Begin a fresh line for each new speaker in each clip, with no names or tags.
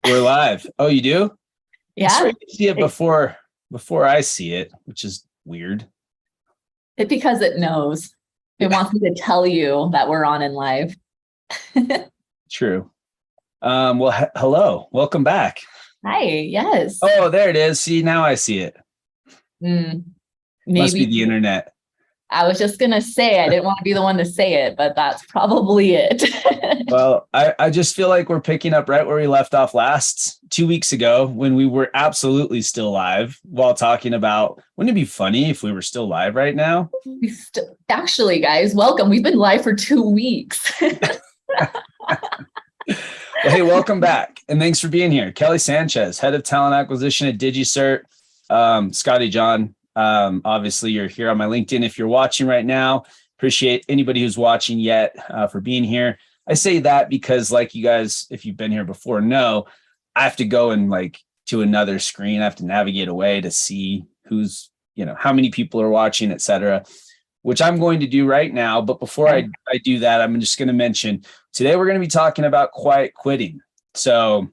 We're live. Oh, you do?
Yeah.
You see it before I see it, which is weird.
It's because it knows. It wants me to tell you that we're on in live.
True. Well, hello. Welcome back.
Hi. Yes.
Oh, there it is. See, now I see it.
Maybe.
Must be the internet.
I was just going to say, I didn't want to be the one to say it, but that's probably it.
Well, I just feel like we're picking up right where we left off last 2 weeks ago when we were absolutely still live while talking about, wouldn't it be funny if we were still live right now?
Actually, guys, welcome. We've been live for 2 weeks.
Well, hey, welcome back. And thanks for being here. Kelly Sanchez, head of talent acquisition at DigiCert. Scotty John, obviously you're here on my LinkedIn. If you're watching right now, appreciate anybody who's watching yet for being here. I say that because, like, you guys, if you've been here before, know I have to go and to another screen. I have to navigate away to see who's, how many people are watching, et cetera, which I'm going to do right now. But before I do that, I'm just going to mention today we're going to be talking about quiet quitting. So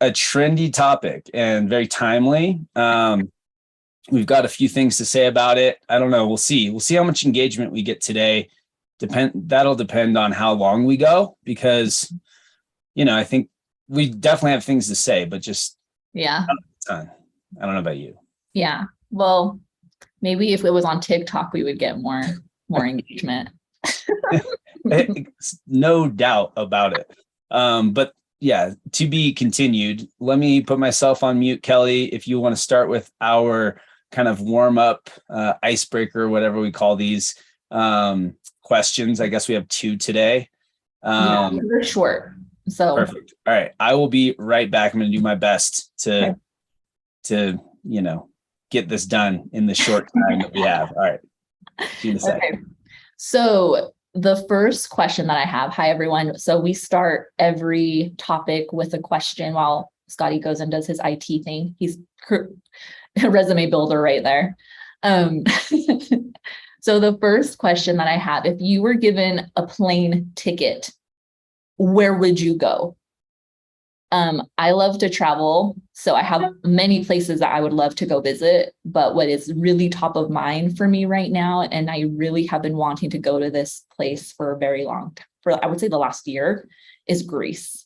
a trendy topic and very timely. We've got a few things to say about it. I don't know. We'll see. We'll see how much engagement we get today. That'll depend on how long we go, because, I think we definitely have things to say, but just
yeah.
I don't know about you.
Yeah. Well, maybe if it was on TikTok, we would get more engagement.
No doubt about it. But yeah, to be continued. Let me put myself on mute. Kelly, if you want to start with our kind of warm up icebreaker, whatever we call these questions. I guess we have 2 today.
They're short. So
perfect. All right. I will be right back. I'm going to do my best to get this done in the short time that we have. All right. See you in a second.
Okay. So the first question that I have, hi everyone. So we start every topic with a question while Scotty goes and does his IT thing. He's a resume builder right there. So the first question that I have, if you were given a plane ticket, where would you go? I love to travel, so I have many places that I would love to go visit, but what is really top of mind for me right now, and I really have been wanting to go to this place for a very long time, I would say the last year, is Greece.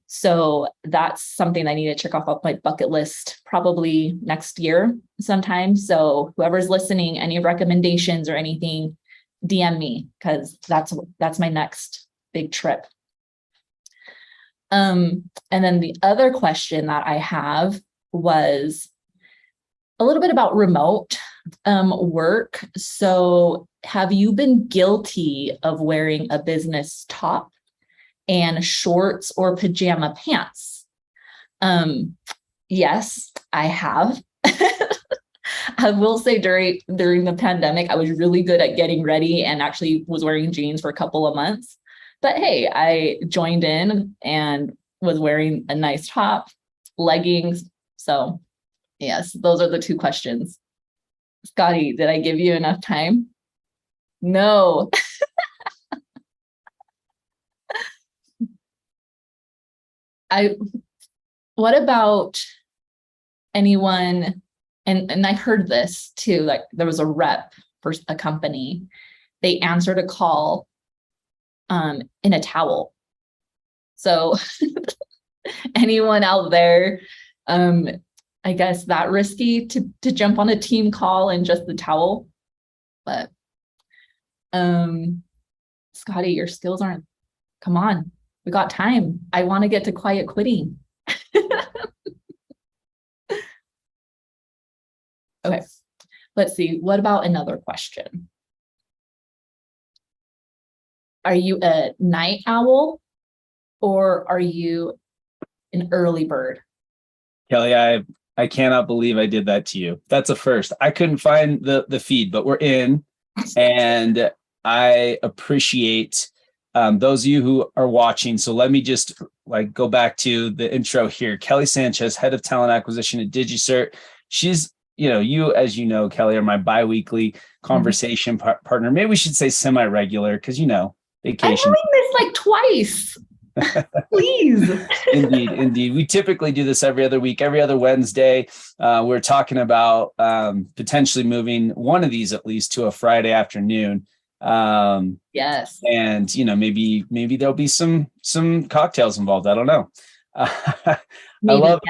So that's something I need to check off my bucket list probably next year sometime. So whoever's listening, any recommendations or anything, DM me, because that's my next big trip. And then the other question that I have was a little bit about remote work. So have you been guilty of wearing a business top and shorts or pajama pants? Yes, I have. I will say during the pandemic, I was really good at getting ready and actually was wearing jeans for a couple of months. But hey, I joined in and was wearing a nice top, leggings. So yes, those are the 2 questions. Scotty, did I give you enough time? No. What about anyone, and I heard this too, like there was a rep for a company, they answered a call in a towel. So anyone out there, I guess that risky to jump on a team call in just the towel, but Scotty, your skills aren't, come on, we got time. I want to get to quiet quitting. Okay, let's see. What about another question? Are you a night owl or are you an early bird?
Kelly, I cannot believe I did that to you. That's a first. I couldn't find the feed, but we're in, and I appreciate those of you who are watching. So let me just go back to the intro here. Kelly Sanchez, head of talent acquisition at DigiCert. She's, as you know, Kelly, are my bi-weekly conversation partner. Maybe we should say semi-regular, because vacation.
I'm doing this twice. Please.
Indeed. We typically do this every other week, every other Wednesday. We're talking about potentially moving one of these at least to a Friday afternoon.
Yes.
And maybe there'll be some cocktails involved. I don't know.
Maybe,
I love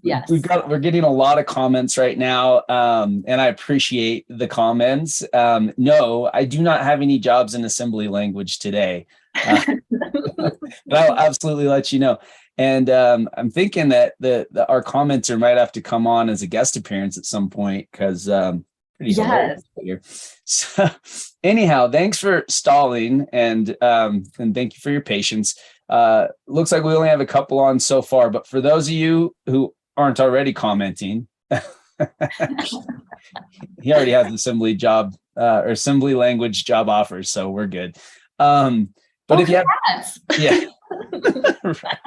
yes.
we're getting a lot of comments right now. And I appreciate the comments. No, I do not have any jobs in assembly language today. But I'll absolutely let you know. And I'm thinking that our commenter might have to come on as a guest appearance at some point, because pretty hilarious here. So anyhow, thanks for stalling, and thank you for your patience. Looks like we only have a couple on so far, but for those of you who aren't already commenting, he already has an assembly job or assembly language job offers, so we're good. But if you have, yeah, right.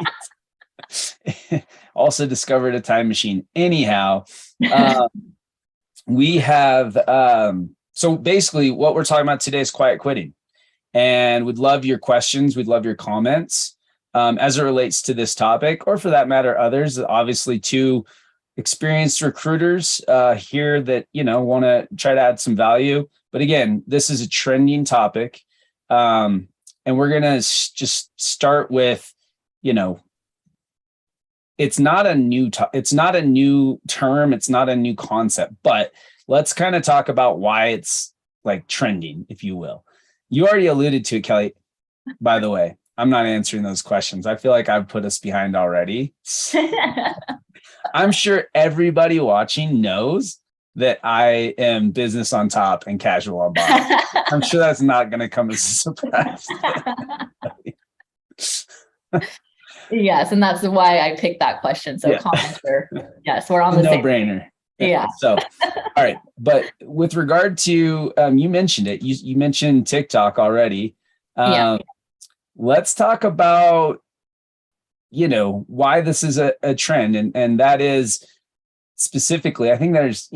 Also discovered a time machine. Anyhow, we have, so basically what we're talking about today is quiet quitting, and we'd love your questions. We'd love your comments as it relates to this topic, or for that matter, others. Obviously, two experienced recruiters here that, want to try to add some value. But again, this is a trending topic. And we're going to just start with, it's not a new term. It's not a new concept, but let's kind of talk about why it's like trending, if you will. You already alluded to it, Kelly. By the way, I'm not answering those questions. I feel like I've put us behind already. I'm sure everybody watching knows that I am business on top and casual on bottom. I'm sure that's not going to come as a surprise.
Yes, and that's why I picked that question. So, commenter, yes, we're on the same
no-brainer.
Yeah.
So, all right. But with regard to, you mentioned it. You mentioned TikTok already. Let's talk about, why this is a trend, and that is specifically, I think there's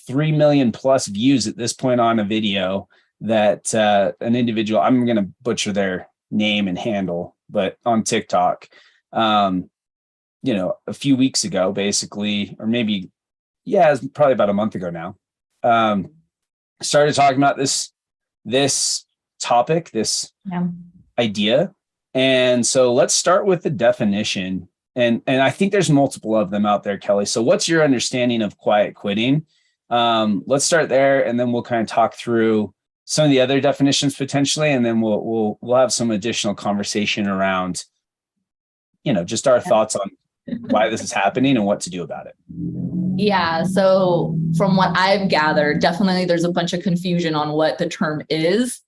3 million plus views at this point on a video that an individual, I'm going to butcher their name and handle, but on TikTok, a few weeks ago, basically, or maybe, it's probably about a month ago now, started talking about this topic, this idea. And so let's start with the definition. And I think there's multiple of them out there, Kelly. So what's your understanding of quiet quitting? Let's start there, and then we'll kind of talk through some of the other definitions potentially, and then we'll have some additional conversation around, just our thoughts on why this is happening and what to do about it.
Yeah. So from what I've gathered, definitely there's a bunch of confusion on what the term is.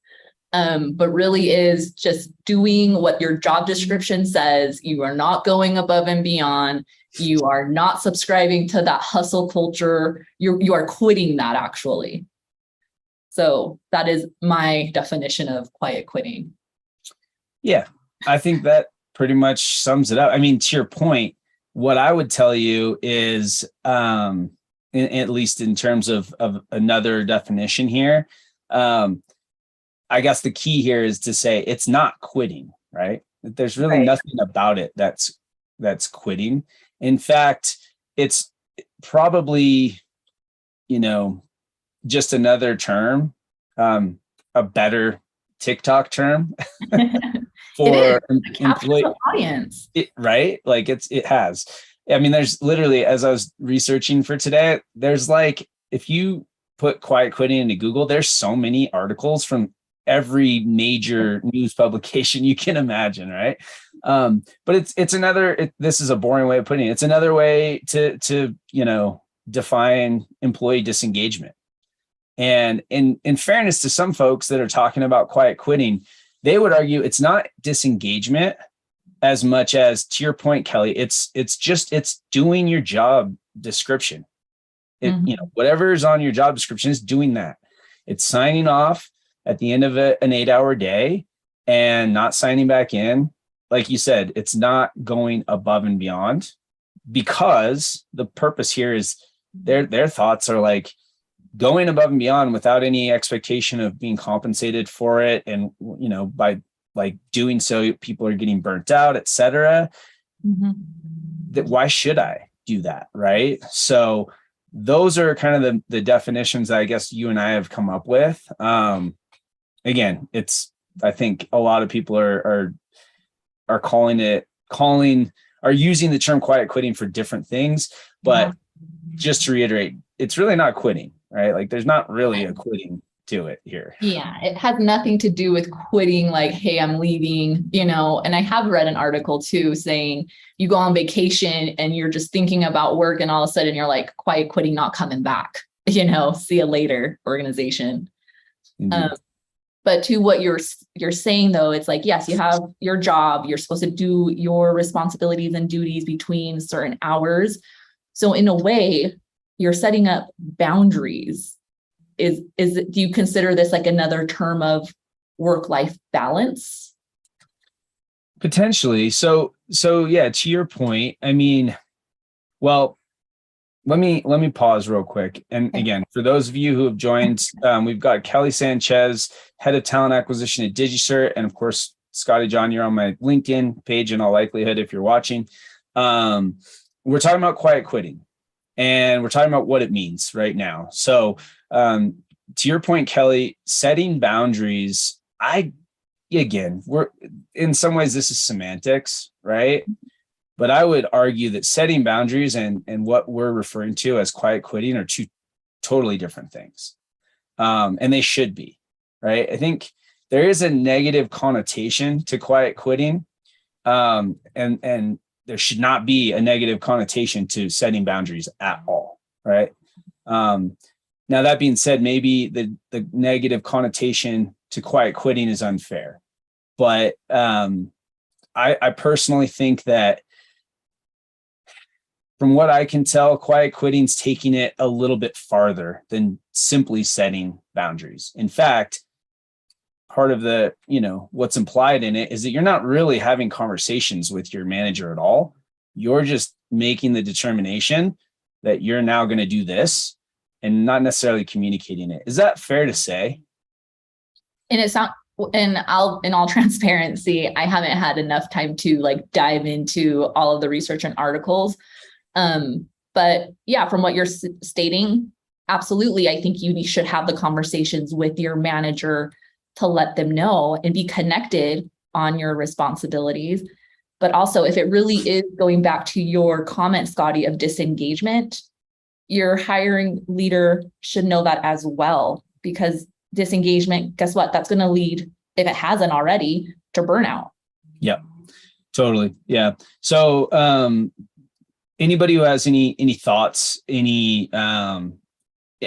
But really is just doing what your job description says. You are not going above and beyond. You are not subscribing to that hustle culture. You are quitting that, actually. So that is my definition of quiet quitting. Yeah,
I think that pretty much sums it up. I mean, to your point, what I would tell you is, at least in terms of another definition here, I guess the key here is to say it's not quitting, right? There's really nothing about it that's quitting. In fact, it's probably, just another term, a better TikTok term for employee
audience,
right? Like it has. I mean, there's literally, as I was researching for today, there's like, if you put quiet quitting into Google, there's so many articles from every major news publication you can imagine, right? But it's another. This is a boring way of putting it. It's another way to define employee disengagement. And in fairness to some folks that are talking about quiet quitting, they would argue it's not disengagement as much as, to your point, Kelly, it's doing your job description. Whatever is on your job description is doing that. It's signing off at the end of an 8-hour day and not signing back in. Like you said, it's not going above and beyond, because the purpose here is their thoughts are like going above and beyond without any expectation of being compensated for it. And, by like doing so, people are getting burnt out, et cetera. That why should I do that? Right. So those are kind of the definitions that I guess you and I have come up with. Again, I think a lot of people are using the term quiet quitting for different things, but just to reiterate, it's really not quitting, right? Like there's not really a quitting to it here.
Yeah, it has nothing to do with quitting, like, hey, I'm leaving, and I have read an article too saying you go on vacation and you're just thinking about work and all of a sudden you're like quiet quitting, not coming back, see you later organization. But to what you're saying though, it's like, yes, you have your job, you're supposed to do your responsibilities and duties between certain hours. So in a way, you're setting up boundaries. Do you consider this like another term of work-life balance?
Potentially. So yeah, to your point, I mean, well, let me pause real quick. And again, for those of you who have joined, we've got Kelly Sanchez, head of talent acquisition at DigiCert. And of course, Scotty John, you're on my LinkedIn page in all likelihood if you're watching. We're talking about quiet quitting. And we're talking about what it means right now. So to your point, Kelly, setting boundaries, we're in some ways, this is semantics, right? But I would argue that setting boundaries and what we're referring to as quiet quitting are two totally different things. And they should be, right? I think there is a negative connotation to quiet quitting. And there should not be a negative connotation to setting boundaries at all, right? Now, that being said, maybe the negative connotation to quiet quitting is unfair. But I personally think that from what I can tell, quiet quitting's taking it a little bit farther than simply setting boundaries. In fact, part of the, what's implied in it is that you're not really having conversations with your manager at all. You're just making the determination that you're now going to do this and not necessarily communicating it. Is that fair to say?
And it's not, in all transparency, I haven't had enough time to like dive into all of the research and articles. But yeah, from what you're stating, absolutely. I think you should have the conversations with your manager to let them know and be connected on your responsibilities. But also, if it really is going back to your comment, Scotty, of disengagement, your hiring leader should know that as well, because disengagement, guess what? That's going to lead, if it hasn't already, to burnout.
Yeah, totally. Yeah. So, anybody who has any thoughts, any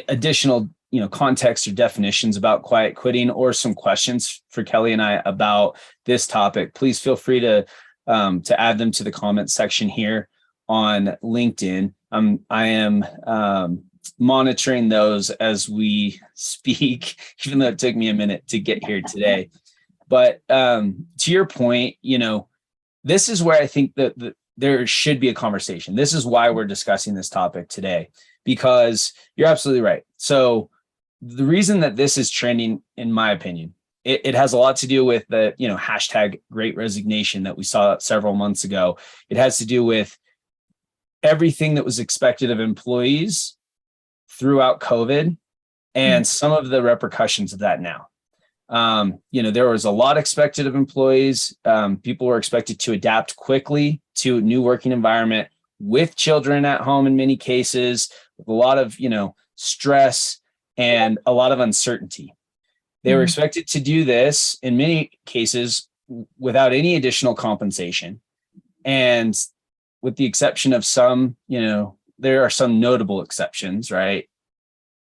additional context or definitions about quiet quitting, or some questions for Kelly and I about this topic, please feel free to add them to the comments section here on LinkedIn. I am monitoring those as we speak, even though it took me a minute to get here today. But to your point, this is where I think that there should be a conversation. This is why we're discussing this topic today, because you're absolutely right. So the reason that this is trending, in my opinion, it has a lot to do with the, hashtag Great Resignation that we saw several months ago. It has to do with everything that was expected of employees throughout COVID and some of the repercussions of that now. There was a lot expected of employees. People were expected to adapt quickly to a new working environment with children at home in many cases, with a lot of, stress and a lot of uncertainty. They were expected to do this in many cases without any additional compensation. And with the exception of some, there are some notable exceptions, right?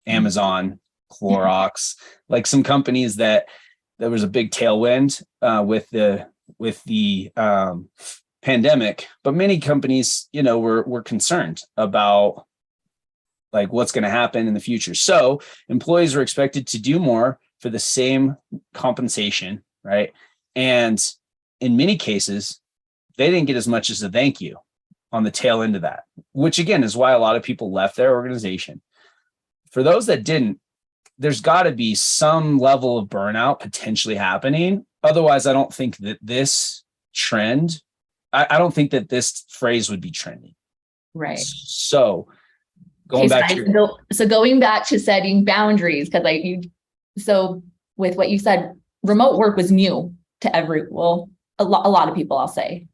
Amazon, Clorox, like some companies that there was a big tailwind with the pandemic, but many companies, were concerned about like what's going to happen in the future. So employees were expected to do more for the same compensation, right? And in many cases, they didn't get as much as a thank you on the tail end of that, which again is why a lot of people left their organization. For those that didn't, there's got to be some level of burnout potentially happening otherwise, I don't think that this trend, I don't think that this phrase would be trending.
Right.
So going back to
going back to setting boundaries, because so with what you said, remote work was new to a lot of people, I'll say.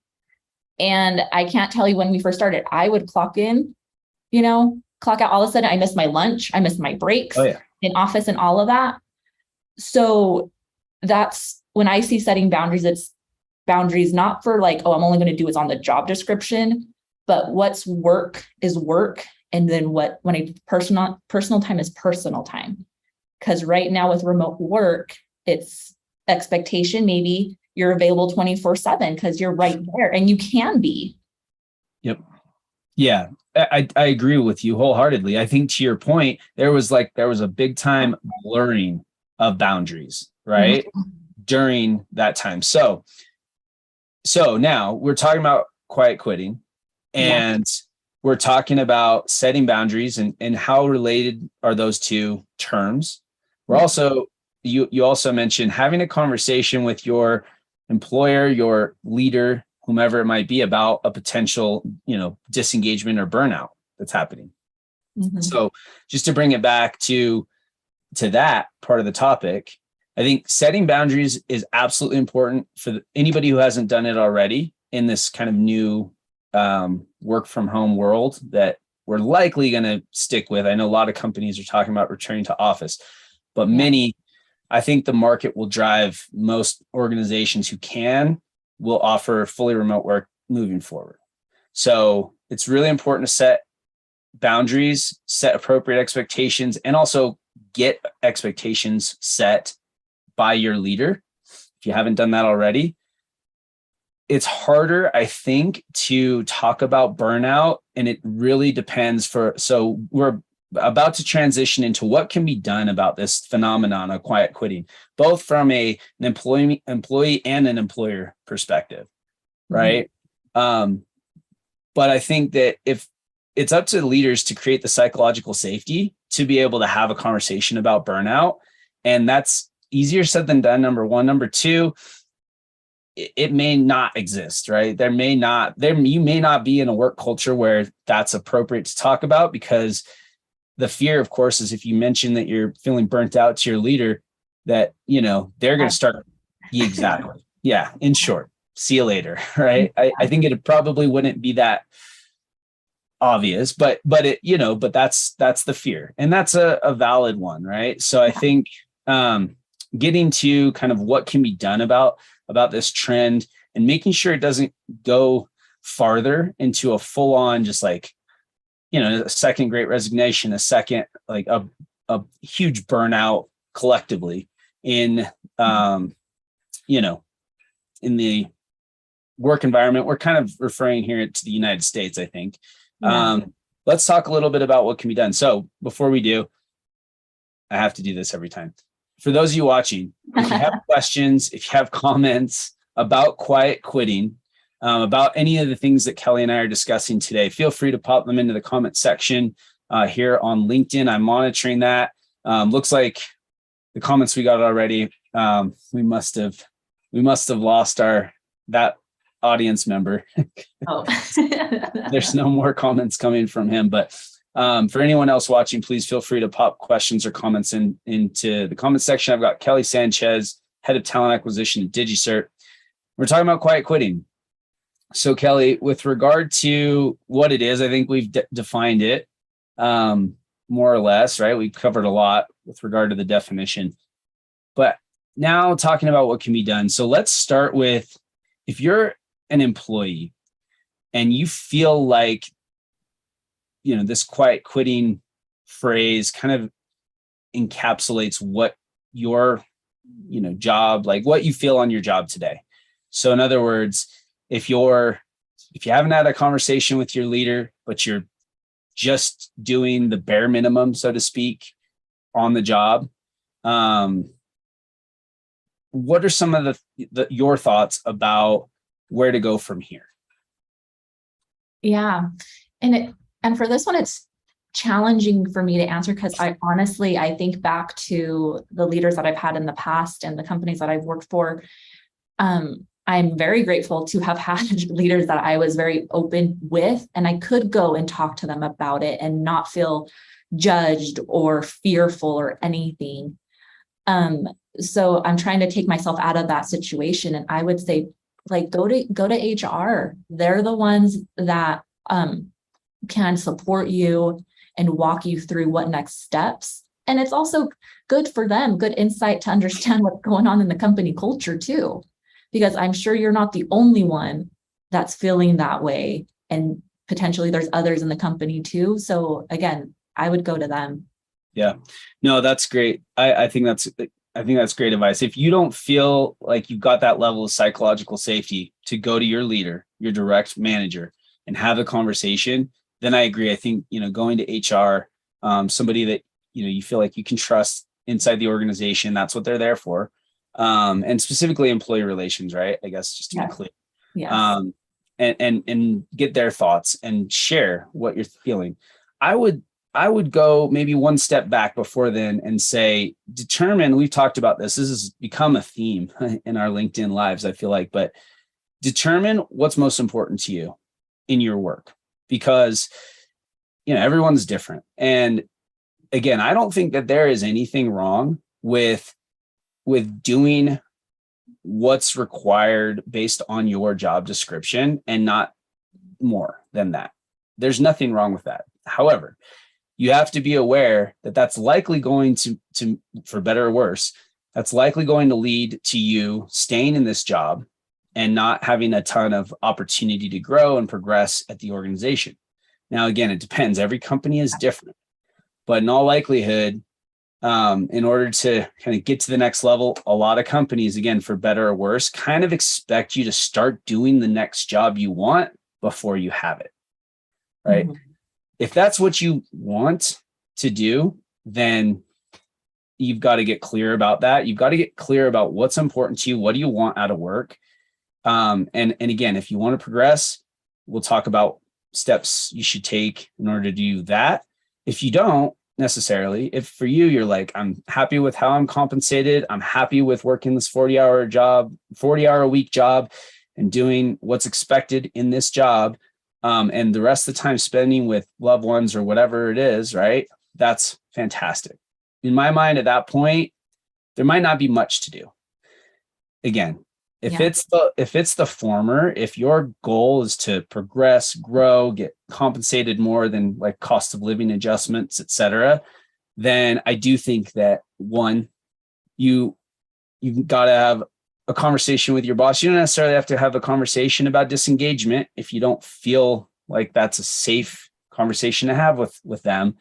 And I can't tell you when we first started, I would clock in, clock out. All of a sudden I missed my lunch. I missed my breaks in office and all of that. So that's when I see setting boundaries, it's boundaries, not for like, oh, I'm only going to do what's on the job description, but what's work is work. And then when personal time is personal time. Because right now with remote work, it's expectation. Maybe you're available 24/7 because you're right there and you can be.
Yep. Yeah, I agree with you wholeheartedly. I think to your point, there was a big time blurring of boundaries, right? Mm-hmm. During that time. So now we're talking about quiet quitting, and we're talking about setting boundaries and how related are those two terms. We're also, you also mentioned having a conversation with your employer, your leader, whomever it might be, about a potential, disengagement or burnout that's happening. Mm-hmm. So just to bring it back to that part of the topic, I think setting boundaries is absolutely important for anybody who hasn't done it already in this kind of new work from home world that we're likely going to stick with. I know a lot of companies are talking about returning to office, but many, I think the market will drive most organizations who will offer fully remote work moving forward. So it's really important to set boundaries, set appropriate expectations, and also get expectations set by your leader. If you haven't done that already, it's harder, I think, to talk about burnout, and it really depends. So we're about to transition into what can be done about this phenomenon of quiet quitting, both from an employee and an employer perspective, right? Mm-hmm. But I think that if it's up to leaders to create the psychological safety to be able to have a conversation about burnout, and that's easier said than done, number one. Number two, it may not exist, right? You may not be in a work culture where that's appropriate to talk about, because the fear, of course, is if you mention that you're feeling burnt out to your leader, that, they're going to start. Exactly. Yeah. In short, see you later. Right. I think it probably wouldn't be that obvious, but that's the fear, and that's a valid one. Right. So I think, getting to kind of what can be done about this trend and making sure it doesn't go farther into a full on, just like, a second great resignation, a second, like a huge burnout collectively in, in the work environment. We're kind of referring here to the United States, I think. Yeah. Let's talk a little bit about what can be done. So before we do, I have to do this every time. For those of you watching, if you have questions, if you have comments about quiet quitting, about any of the things that Kelly and I are discussing today, feel free to pop them into the comment section here on LinkedIn. I'm monitoring that. Looks like the comments we got already. We must have lost that audience member. Oh. There's no more comments coming from him, but for anyone else watching, please feel free to pop questions or comments into the comment section. I've got Kelly Sanchez, head of talent acquisition at DigiCert. We're talking about quiet quitting. So Kelly, with regard to what it is, I think we've defined it more or less, right? We've covered a lot with regard to the definition, but now talking about what can be done. So let's start with, if you're an employee and you feel like, this quiet quitting phrase kind of encapsulates what your, job, like what you feel on your job today. So in other words, if you haven't had a conversation with your leader, but you're just doing the bare minimum, so to speak, on the job, what are some of your thoughts about where to go from here?
Yeah. And for this one, it's challenging for me to answer, because I think back to the leaders that I've had in the past and the companies that I've worked for. I'm very grateful to have had leaders that I was very open with, and I could go and talk to them about it and not feel judged or fearful or anything. So I'm trying to take myself out of that situation. And I would say, like, go to HR. They're the ones that can support you and walk you through what next steps. And it's also good for them, good insight to understand what's going on in the company culture too, because I'm sure you're not the only one that's feeling that way. And potentially there's others in the company too. So again, I would go to them.
Yeah, no, that's great. I think that's great advice. If you don't feel like you've got that level of psychological safety to go to your leader, your direct manager, and have a conversation, then I agree. I think, going to HR, somebody that, you feel like you can trust inside the organization, that's what they're there for. And specifically employee relations, right? I guess just to be clear.
Yes.
And get their thoughts and share what you're feeling. I would go maybe one step back before then and say, determine, we've talked about this. This has become a theme in our LinkedIn lives, I feel like, but determine what's most important to you in your work, because, everyone's different. And again, I don't think that there is anything wrong with doing what's required based on your job description and not more than that. There's nothing wrong with that. However, you have to be aware that that's likely going to, for better or worse, that's likely going to lead to you staying in this job and not having a ton of opportunity to grow and progress at the organization. Now, again, it depends. Every company is different, but in all likelihood, in order to kind of get to the next level, a lot of companies, again, for better or worse, kind of expect you to start doing the next job you want before you have it, right? Mm-hmm. If that's what you want to do, then you've got to get clear about that. You've got to get clear about what's important to you. What do you want out of work? And again, if you want to progress, we'll talk about steps you should take in order to do that. If you don't necessarily, if for you, you're like, I'm happy with how I'm compensated. I'm happy with working this 40-hour a week job and doing what's expected in this job. And the rest of the time spending with loved ones or whatever it is, right? That's fantastic. In my mind, at that point, there might not be much to do. Again, if it's the former, if your goal is to progress, grow, get compensated more than like cost of living adjustments, et cetera, then I do think that one, you've got to have a conversation with your boss. You don't necessarily have to have a conversation about disengagement if you don't feel like that's a safe conversation to have with them.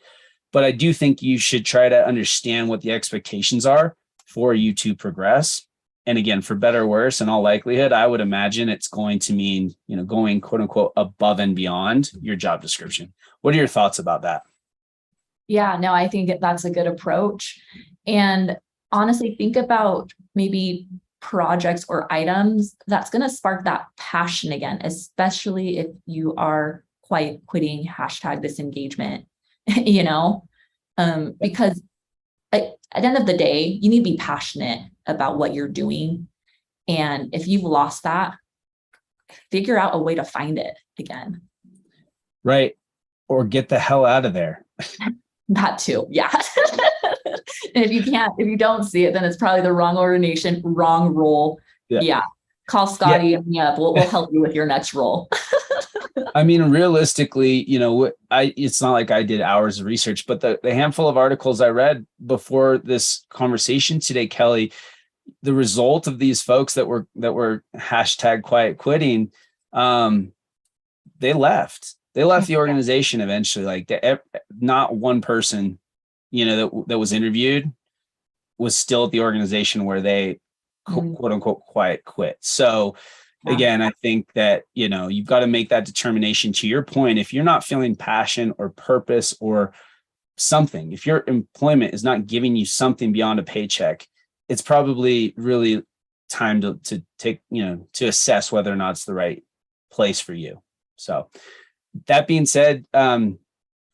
But I do think you should try to understand what the expectations are for you to progress. And again, for better or worse, in all likelihood, I would imagine it's going to mean, going quote unquote above and beyond your job description. What are your thoughts about that?
Yeah, no, I think that's a good approach. And honestly, think about maybe projects or items that's going to spark that passion again, especially if you are quitting #disengagement, because at the end of the day, you need to be passionate about what you're doing. And if you've lost that, figure out a way to find it again.
Right. Or get the hell out of there.
That too. Yeah. And if you don't see it, then it's probably the wrong organization, wrong role. Yeah. Call Scotty and me up. We'll help you with your next role.
I mean, realistically, it's not like I did hours of research, but the handful of articles I read before this conversation today, Kelly, the result of these folks that were #quiet quitting, they left. They left the organization eventually. Like not one person, that was interviewed was still at the organization where they quote unquote quiet quit. So again, I think that, you've got to make that determination. To your point, if you're not feeling passion or purpose or something, if your employment is not giving you something beyond a paycheck, it's probably really time to take, to assess whether or not it's the right place for you. So that being said,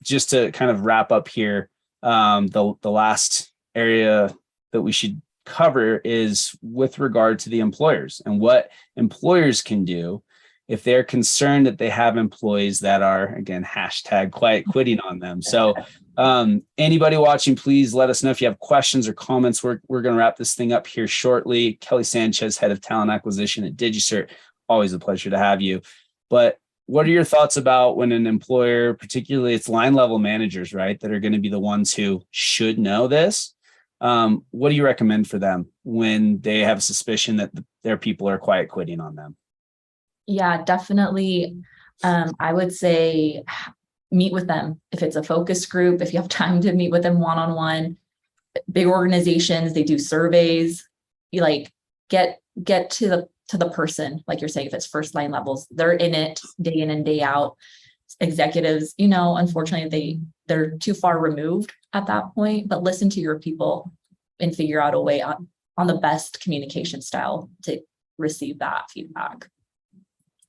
just to kind of wrap up here, the last area that we should cover is with regard to the employers and what employers can do if they're concerned that they have employees that are, again, hashtag quiet quitting on them. So anybody watching, please let us know if you have questions or comments. We're going to wrap this thing up here shortly. Kelly Sanchez, Head of Talent Acquisition at DigiCert. Always a pleasure to have you. But what are your thoughts about when an employer, particularly it's line level managers, right, that are going to be the ones who should know this? What do you recommend for them when they have a suspicion that their people are quiet quitting on them?
Yeah, definitely. I would say meet with them. If it's a focus group, if you have time to meet with them one-on-one, big organizations, they do surveys. You like get to the person, like you're saying, if it's first line levels, they're in it day in and day out. Executives, unfortunately, they're too far removed at that point, but listen to your people and figure out a way on the best communication style to receive that feedback.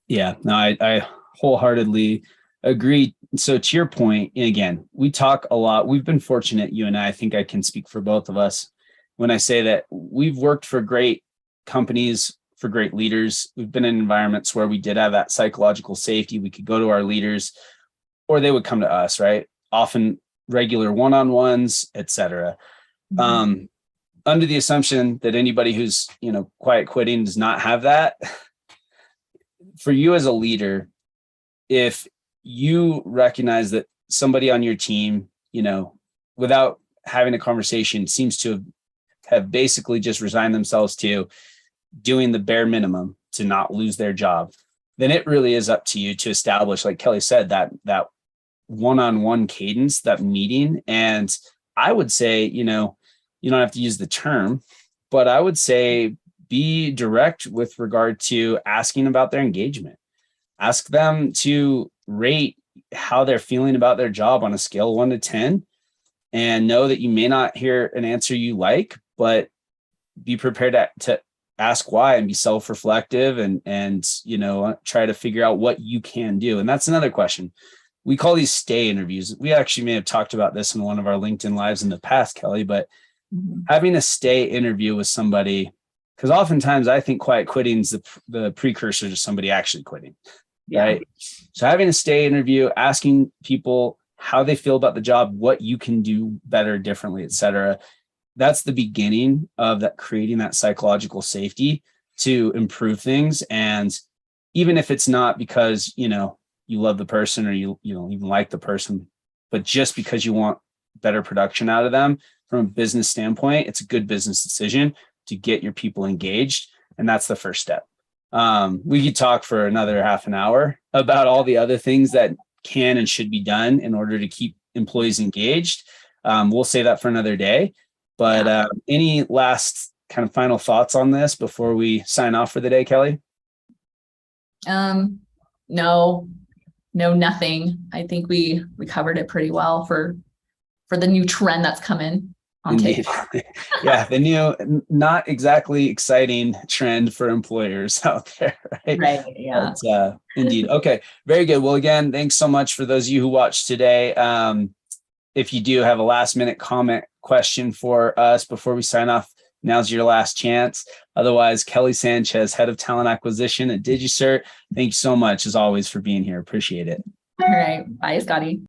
Yeah, no, I wholeheartedly agree. So to your point, again, we talk a lot. We've been fortunate, you and I think I can speak for both of us when I say that we've worked for great companies, for great leaders. We've been in environments where we did have that psychological safety. We could go to our leaders or they would come to us, right? Often regular one-on-ones, et cetera. Mm-hmm. Under the assumption that anybody who's, quiet quitting does not have that. For you as a leader, if you recognize that somebody on your team, without having a conversation, seems to have basically just resigned themselves to doing the bare minimum to not lose their job, then it really is up to you to establish, like Kelly said, that one-on-one cadence, that meeting. And I would say, you don't have to use the term, but I would say be direct with regard to asking about their engagement. Ask them to rate how they're feeling about their job on a scale of 1 to 10, and know that you may not hear an answer you like, but be prepared to ask why and be self-reflective and try to figure out what you can do. And that's another question. We call these stay interviews. We actually may have talked about this in one of our LinkedIn lives in the past, Kelly, but having a stay interview with somebody, because oftentimes I think quiet quitting is the precursor to somebody actually quitting, right? So having a stay interview, asking people how they feel about the job, what you can do better, differently, et cetera. That's the beginning of that, creating that psychological safety to improve things. And even if it's not because, you love the person or you don't even like the person, but just because you want better production out of them from a business standpoint, it's a good business decision to get your people engaged. And that's the first step. We could talk for another half an hour about all the other things that can and should be done in order to keep employees engaged. We'll say that for another day. But any last kind of final thoughts on this before we sign off for the day, Kelly?
No, nothing. I think we covered it pretty well for the new trend that's coming on TikTok.
Yeah, the new, not exactly exciting trend for employers out there, right?
Right, yeah.
But, indeed. Okay, very good. Well, again, thanks so much for those of you who watched today. If you do have a last minute comment question for us before we sign off, now's your last chance. Otherwise, Kelly Sanchez, Head of Talent Acquisition at DigiCert. Thank you so much, as always, for being here. Appreciate it.
All right. Bye, Scotty.